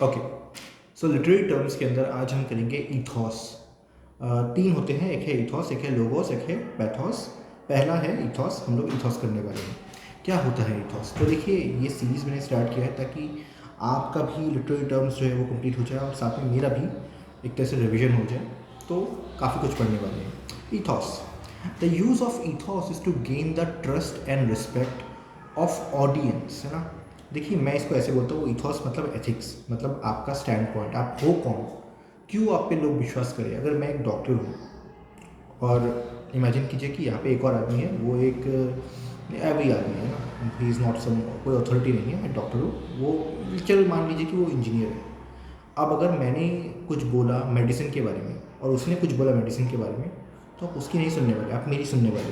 Okay, सो literary terms के अंदर आज हम करेंगे ईथॉस। तीन होते हैं, एक है ईथॉस, एक है लोगोस, एक है पैथोस। पहला है ईथॉस, हम लोग ईथॉस करने वाले हैं। क्या होता है ईथॉस? तो देखिए, ये सीरीज़ मैंने स्टार्ट किया है ताकि आपका भी लिटरेरी टर्म्स जो है वो कंप्लीट हो जाए और साथ में मेरा भी एक तरह से रिविजन हो जाए, तो काफ़ी कुछ पढ़ने वाले हैं। Ethos, the use of ethos is to gain the trust and respect of audience, है ना। देखिए, मैं इसको ऐसे बोलता हूँ, इथॉस मतलब एथिक्स, मतलब आपका स्टैंड पॉइंट, आप हो कौन, क्यों आप पे लोग विश्वास करें। अगर मैं एक डॉक्टर हूँ और इमेजिन कीजिए कि यहाँ पे एक और आदमी है, वो एक एवरी आदमी है ना, ही इज़ नॉट सम, कोई अथॉरिटी नहीं है, मैं डॉक्टर हूँ, वो चलो मान लीजिए कि वो इंजीनियर है। अब अगर मैंने कुछ बोला मेडिसिन के बारे में और उसने कुछ बोला मेडिसिन के बारे में, तो आप उसकी नहीं सुनने वाले, आप मेरी सुनने वाले हो।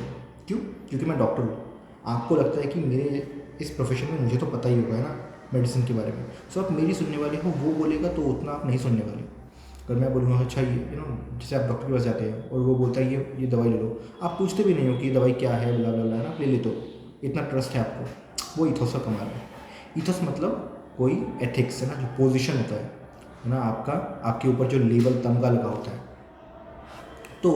क्यों? क्योंकि मैं डॉक्टर हूँ। आपको लगता है कि मेरे इस प्रोफेशन में मुझे तो पता ही होगा, है ना, मेडिसिन के बारे में। सो आप मेरी सुनने वाले हो, वो बोलेगा तो उतना आप नहीं सुनने वाले। अगर मैं बोलूँगा अच्छा ये जैसे आप डॉक्टर के पास जाते हैं और वो बोलता है ये दवाई ले लो, आप पूछते भी नहीं हो कि ये दवाई क्या है, बला बला, है ना, आप ले लेते हो, इतना ट्रस्ट है आपको। वो इथोस का कमाल है। इथोस मतलब कोई एथिक्स, है ना, जो पोजीशन होता है ना, आपका, आपके ऊपर जो लेबल तमगा लगा होता है। तो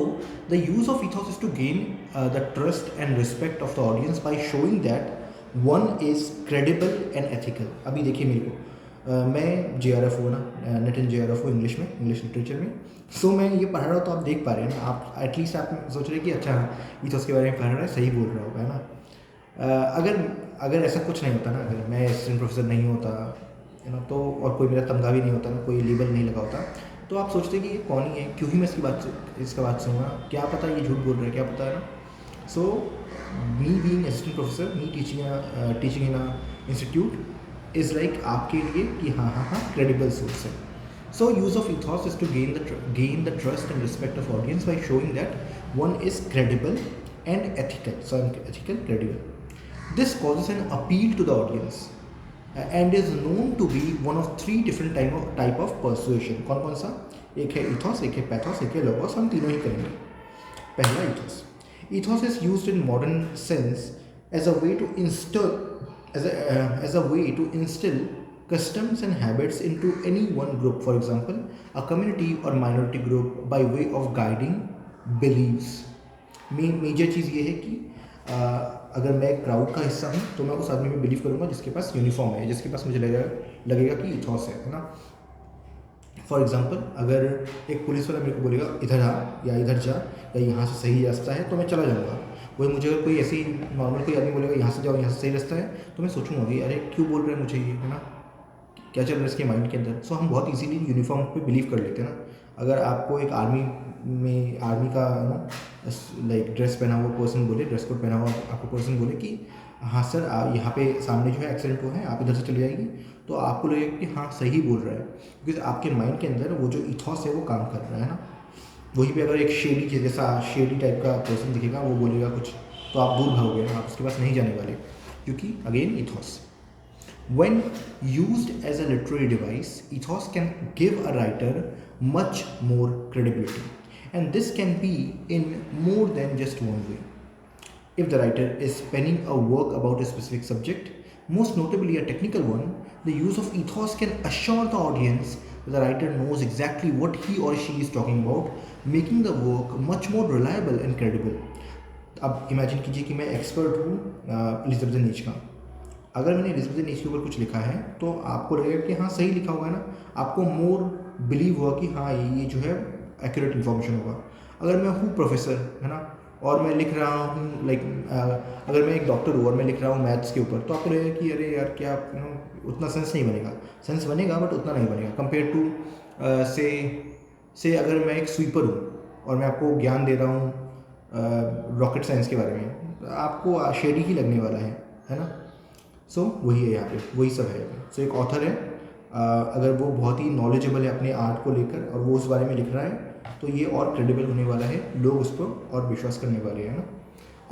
the use of ethos is to gain the trust and respect of the audience by showing that one is credible and ethical. अभी देखिए मेरे को, मैं JRF हूँ ना, नेट एंड JRF हूँ इंग्लिश में, इंग्लिश लिटरेचर में। सो मैं ये पढ़ रहा हूँ तो आप देख पा रहे हैं ना, आप एटलीस्ट आप सोच रहे हैं कि अच्छा इथोस के बारे में पढ़ रहा है, सही बोल रहा होगा, है ना। अगर अगर ऐसा कुछ नहीं होता ना, अगर मैं असिस्टेंट प्रोफेसर नहीं होता, है ना, तो और कोई मेरा तमगा भी नहीं होता ना, कोई लेबल नहीं लगा होता, तो आप सोचते कि ये कौन ही है, क्यों ही मैं इसका बात सुनूँगा, क्या पता ये झूठ बोल रहा है, क्या पता, है ना। So me being assistant professor, me teaching in a institute is like आपके लिए कि हाँ हाँ हाँ क्रेडिबल सोर्स है। So use of ethos is to gain the trust and respect of audience by showing that one is credible and ethical. So ethical, credible. This causes an appeal to the audience and is known to be one of three different type of persuasion. कौन कौन सा? एक है ethos, एक है pathos, एक है logos। हम तीनों ही करेंगे। पहला ethos. Ethos is used in modern sense as a way to instill customs and habits into any one group, for example a community or minority group, by way of guiding beliefs। Major चीज़ ये है कि अगर मैं crowd का हिस्सा हूँ तो मैं उस आदमी में बिलीव करूँगा जिसके पास यूनिफॉर्म है, जिसके पास मुझे लगेगा कि इथॉस है ना। फॉर एग्जाम्पल, अगर एक पुलिस वाला मेरे को बोलेगा इधर आ या इधर जा या यहाँ से सही रास्ता है, तो मैं चला जाऊँगा। वही मुझे अगर कोई ऐसी नॉर्मल कोई आदमी बोलेगा यहाँ से जाओ, यहाँ से सही रास्ता है, तो मैं सोचूंगा कि अरे क्यों बोल रहे हैं मुझे ये, है ना, क्या चल रहा है इसके माइंड के अंदर। सो हम बहुत इजीली यूनिफॉर्म पे बिलीव कर लेते हैं ना। अगर आपको एक आर्मी का लाइक ड्रेस पहना हुआ पर्सन बोले, ड्रेस कोड पहना हुआ आपको पर्सन बोले कि हाँ सर यहाँ पे सामने जो है एक्सीडेंट हुआ है, आप इधर से चले जाइए, तो आपको लगेगा कि हाँ सही बोल रहा है, क्योंकि आपके माइंड के अंदर वो जो इथॉस है वो काम कर रहा है ना। वहीं पे अगर एक शेडी टाइप का पर्सन दिखेगा, वो बोलेगा कुछ, तो आप दूर भागोगे ना, आप उसके पास नहीं जाने वाले, क्योंकि again ethos. When used as a literary device, ethos can give a writer much more credibility, and this can be in more than just one way. If the writer is penning a work about a specific subject, most notably a technical one, the use of ethos can assure the audience that the writer knows exactly what he or she is talking about, making the work much more reliable and credible. अब imagine कीजिए कि मैं expert हूँ Elizabeth नीच का। अगर मैंने Elizabeth नीच के ऊपर कुछ लिखा है तो आपको लगेगा कि हाँ सही लिखा होगा ना, आपको मोर बिलीव हुआ कि हाँ ये जो है एक्यूरेट इन्फॉर्मेशन होगा। अगर मैं हूँ प्रोफेसर, है ना, और मैं लिख रहा हूँ लाइक अगर मैं एक डॉक्टर हूँ और मैं लिख रहा हूँ मैथ्स के ऊपर, तो आपको लगेगा कि अरे यार क्या, उतना सेंस नहीं बनेगा। सेंस बनेगा बट उतना नहीं बनेगा कंपेयर टू से अगर मैं एक स्वीपर हूँ और मैं आपको ज्ञान दे रहा हूँ रॉकेट साइंस के बारे में, आपको शेडी ही लगने वाला है ना। सो वही है यहाँ पे, वही सब है। सो एक ऑथर है, अगर वो बहुत ही नॉलेजेबल है अपने आर्ट को लेकर और वो उस बारे में लिख रहा है, तो ये और क्रेडिबल होने वाला है, लोग उस पर और विश्वास करने वाले हैं ना।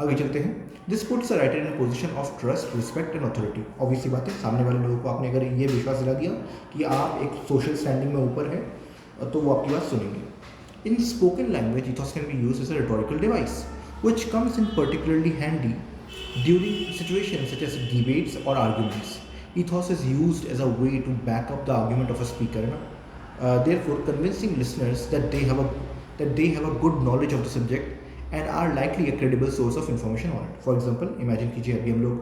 आगे चलते हैं। This puts a writer in position of trust, respect and authority. Obviously बात है, सामने वाले लोगों को आपने अगर ये विश्वास दिला दिया कि आप एक सोशल स्टैंडिंग में ऊपर है, तो वो आपकी बात सुनेंगे। In spoken language ethos can be used as a rhetorical device which comes in particularly handy during situations such as debates or arguments. ethos is used as a way to back up the argument of a speaker, है ना. Therefore, convincing listeners that they have a good knowledge of the subject and are likely a credible source of information on it. For example, imagine कीजिए अभी हम लोग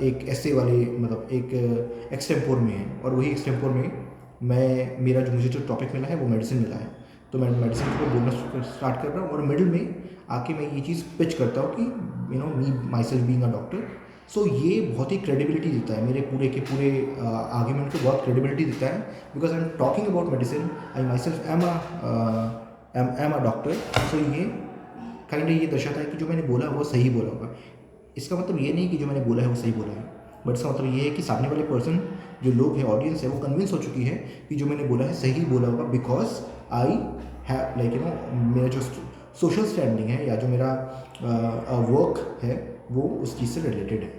एक ऐसे वाले मतलब एक एक्सटेम्पोर में हैं और वही एक्सटेम्पोर में मेरा जो मुझे जो टॉपिक मिला है वो मेडिसिन मिला है, तो मैं मेडिसिन को बोलना स्टार्ट कर रहा हूँ और मिडिल में आके मैं ये चीज़ पिच करता हूँ कि me myself being a doctor. So ये बहुत ही क्रेडिबिलिटी देता है मेरे पूरे के पूरे आर्ग्यूमेंट को, बहुत क्रेडिबिलिटी देता है because I am talking about medicine, I myself am a doctor. So ये काइंड ये दर्शाता है कि जो मैंने बोला वो सही बोला होगा. इसका मतलब ये नहीं कि जो मैंने बोला है वो सही बोला है, बट इसका मतलब ये है कि सामने वाले पर्सन जो लोग हैं, ऑडियंस है, वो कन्विंस हो चुकी है कि जो मैंने बोला है सही बोला होगा बिकॉज आई हैव मेरा जो सोशल स्टैंडिंग है या जो मेरा वर्क है वो उस चीज़ से रिलेटेड है.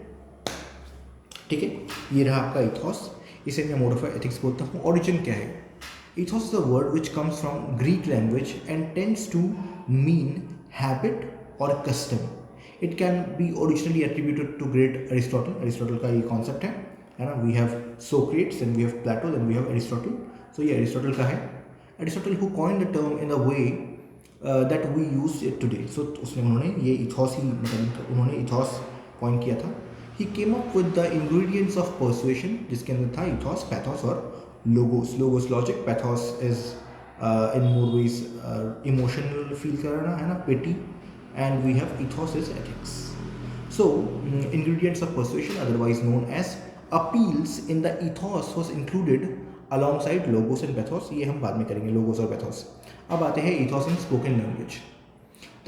ठीक है, ये रहा आपका इथॉस. इसे मैं मोड ऑफ एथिक्स बोलता हूँ. ओरिजिन क्या है? Ethos is a word which comes from Greek language and tends to mean habit और custom. It can be originally attributed to great Aristotle. Aristotle का ये कॉन्सेप्ट है ना. We have Socrates and we have Plato and we have Aristotle. So ये Aristotle का है. Aristotle who coined the term in the way that we use it today. So उसमें उन्होंने ये इथॉस ही मतलब उन्होंने इथॉस कॉइन किया था. He came up with the ingredients of persuasion, जिसके अंदर था इथॉस, पैथोस और logos. Logos logic, pathos is in more ways emotional feel करना, है ना, pity, and we have ethos is ethics. So ingredients of persuasion otherwise known as appeals in the ethos was included alongside logos and pathos. ये हम बाद में करेंगे, logos और pathos. अब आते हैं ethos in spoken language.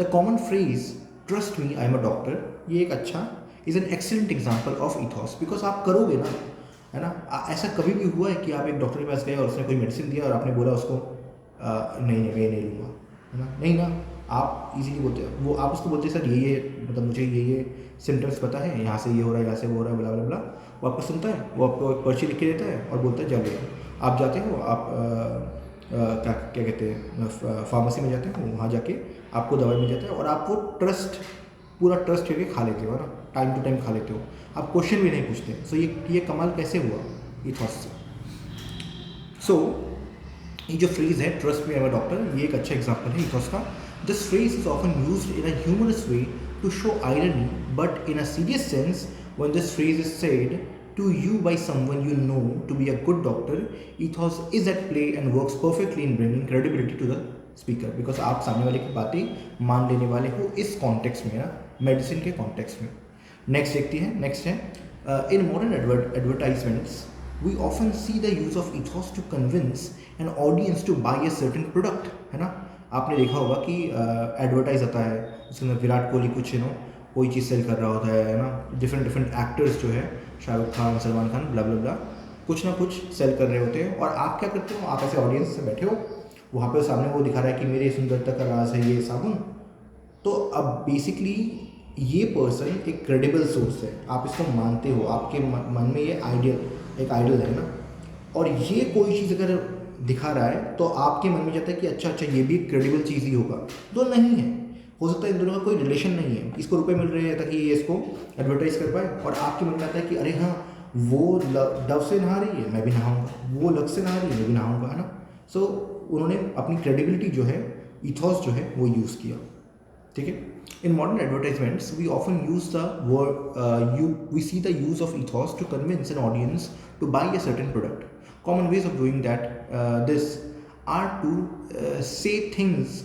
The common phrase trust me I am a doctor, ये एक अच्छा is an excellent example of ethos because आप करोगे ना, है ना. ऐसा कभी भी हुआ है कि आप एक डॉक्टर के पास गए और उसने कोई मेडिसिन दिया और आपने बोला उसको नहीं मैं नहीं लूँगा, है ना. नहीं ना, आप इजीली बोलते हैं वो, आप उसको बोलते हैं सर ये मतलब मुझे ये सिम्टम्स पता है, यहाँ से ये हो रहा है, यहाँ से वो हो रहा है, बला बला बला. वो आपको सुनता है, वो आपको एक पर्ची लिख के देता है और बोलता है जा ले. आप जाते हो, आप क्या कहते हैं फार्मेसी में जाते हो, वहाँ जाके आपको दवाई मिल जाता है और आप वो पूरा ट्रस्ट करके खा लेते हो, है ना. टाइम टू टाइम खा लेते हो, आप क्वेश्चन भी नहीं पूछते. सो ये कमाल कैसे हुआ इथॉस से. सो ये जो फ्रेज है trust me I am a doctor, ये एक अच्छा एग्जाम्पल है इथॉस का. This phrase is often used in a humorous way to show irony, but in a serious sense, when this phrase is said to you by someone you know to be a good doctor, ethos is at play and works perfectly in bringing credibility to the speaker, because आप सामने वाले की बातें मान लेने वाले हो इस कॉन्टेक्स्ट में ना, मेडिसिन के कॉन्टेक्स्ट में. नेक्स्ट देखती है. नेक्स्ट है in modern advertisements we often see the use of ethos to convince an audience to buy a certain product, है ना. आपने देखा होगा कि एडवर्टाइज आता है, उसके अंदर विराट कोहली कुछ कोई चीज़ सेल कर रहा होता है ना. डिफरेंट एक्टर्स जो है, शाहरुख खान, सलमान खान, ब्ला ब्ला ब्ला, कुछ ना कुछ सेल कर रहे होते हैं और आप क्या करते हो, आप ऐसे ऑडियंस से बैठे हो, वहाँ पे सामने वो दिखा रहा है कि मेरे सुंदरता का राज है ये साबुन. तो अब बेसिकली ये पर्सन एक क्रेडिबल सोर्स है, आप इसको मानते हो, आपके मन में ये एक आइडियल है ना. और ये कोई चीज़ अगर दिखा रहा है तो आपके मन में जाता है कि अच्छा ये भी एक क्रेडिबल चीज़ ही होगा. तो नहीं है, हो सकता है इन दोनों का कोई रिलेशन नहीं है, इसको रुपए मिल रहे हैं ताकि ये इसको एडवर्टाइज कर पाए, और आपके मन में आता है कि अरे हाँ वो डव से नहा रही है मैं भी नहाऊंगा, वो लक्स से नहा रही है मैं भी नहाऊंगा, है ना. सो उन्होंने अपनी क्रेडिबिलिटी जो है, इथॉस जो है, वो यूज़ किया. ठीक है. In modern advertisements, we often use the word we see the use of ethos to convince an audience to buy a certain product. Common ways of doing this are to say things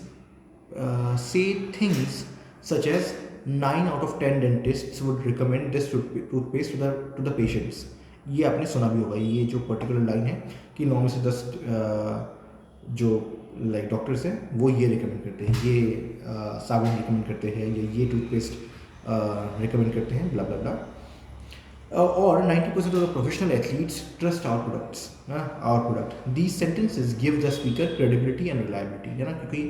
such as 9 out of 10 dentists would recommend this toothpaste to the patients. ये आपने सुना भी होगा, ये जो particular line है कि 9 में से 10 जो लाइक डॉक्टर्स हैं वो ये रिकमेंड करते हैं, ये साबुन रिकमेंड करते हैं, ये टूथपेस्ट रिकमेंड करते हैं, ब्ला ब्ला ब्ला. और 90% of the professional athletes trust our product. These sentences give the speaker credibility and reliability, है ना, क्योंकि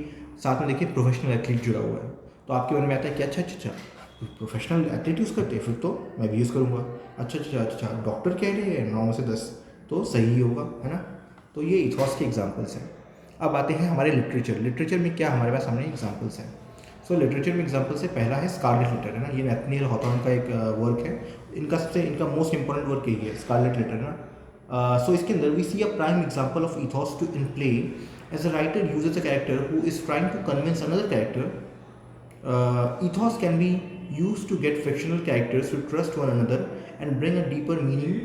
साथ में देखिए प्रोफेशनल एथलीट जुड़ा हुआ है, तो आपके मन में आता है कि अच्छा प्रोफेशनल एथलीट यूज़ करते हैं, फिर तो मैं भी यूज़ करूँगा. अच्छा डॉक्टर कह रहे हैं 9 में से 10 तो सही होगा, है ना. तो ये इथॉस के एग्जाम्पल्स हैं. अब आते हैं हमारे लिटरेचर में क्या हमारे पास सामने एग्जाम्पल्स हैं. सो लिटरेचर में एग्जाम्पल्स है, पहला है स्कारलेट लेटर, है ना. ये नेथनियल हॉथॉर्न का एक वर्क है. इनका मोस्ट इंपॉर्टेंट वर्क यही है, स्कारलेट लेटर ना। सो इसके अंदर we see a prime example of ethos to in play as a writer uses a character who is trying to convince another character. ethos can be used to get fictional characters to trust one another and bring a deeper meaning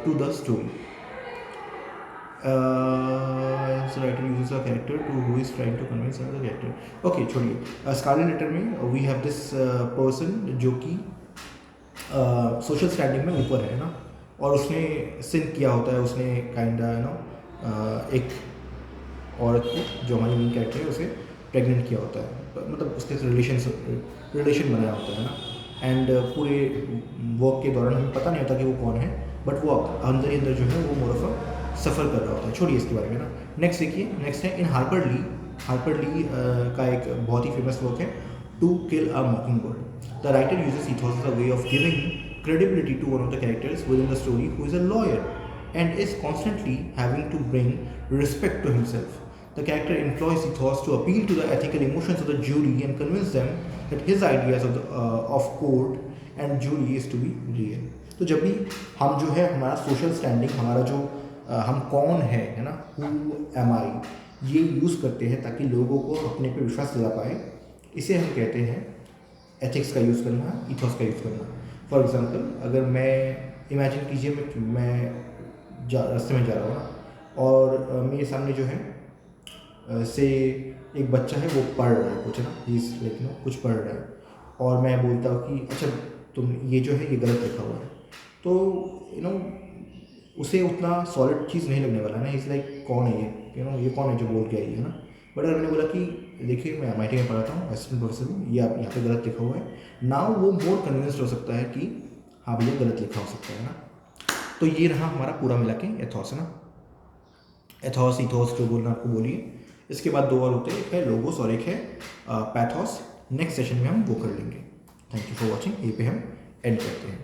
to the story. So writer uses a character to who is trying to convince another character. Okay, छोड़िए। Scarlett letter में we have this person जो कि social standing में ऊपर है ना, और उसने सिन किया होता है, उसने काइंडा एक औरत को जो हमारी मेन कैरेक्टर है उसे प्रेग्नेंट किया होता है, मतलब उसके रिलेशन बनाया होता है ना। एंड पूरे वर्क के दौरान हमें पता नहीं होता कि वो कौन है, बट वो अंदर ही अंदर जो है वो मोर ऑफ अ सफ़र कर रहा होता है। छोड़िए इसके बारे में ना। नेक्स्ट देखिए, नेक्स्ट है इन हार्पर ली का एक बहुत ही फेमस वर्क है To Kill a Mockingbird. The writer uses ethos as a way of giving credibility to one of the characters within the story who is a lawyer and is constantly having to bring respect to himself. The character employs ethos to appeal to the ethical emotions of the jury and convince them that his ideas of court and jury is to be real. तो जब भी हम जो है हमारा social standing, हमारा जो हम कौन है ना, हु एम आई, ये यूज़ करते हैं ताकि लोगों को अपने पे विश्वास दिला पाए, इसे हम कहते हैं एथिक्स का यूज़ करना, ethos का यूज़ करना। फॉर एग्जांपल, अगर मैं इमेजिन कीजिए मैं रास्ते में जा रहा हूँ ना, और मेरे सामने जो है से एक बच्चा है, वो पढ़ रहा है कुछ ना, कुछ पढ़ रहा है, और मैं बोलता हूँ कि अच्छा तुम ये जो है ये गलत लिखा हुआ है, तो उसे उतना सॉलिड चीज़ नहीं लगने वाला ना। इज़ लाइक कौन है ये, ये कौन है जो बोल के आई है ना। बट अगर मैंने बोला कि देखिए मैं MIT में पढ़ाता हूँ, असिस्टेंट प्रोफेसर हूँ, ये आप यहाँ पे गलत लिखा हुआ है, नाउ वो मोर कन्विंस्ड हो सकता है कि हाँ भैया गलत लिखा हो सकता है ना। तो ये रहा हमारा पूरा मिला के एथॉस है ना। एथॉस ethos जो बोलना आपको बोलिए। इसके बाद दो और होते हैं, एक है लोगोस और एक है पैथोस। नेक्स्ट सेशन में हम वो कर लेंगे। Thank you for watching. ये पे हम एंड करते हैं।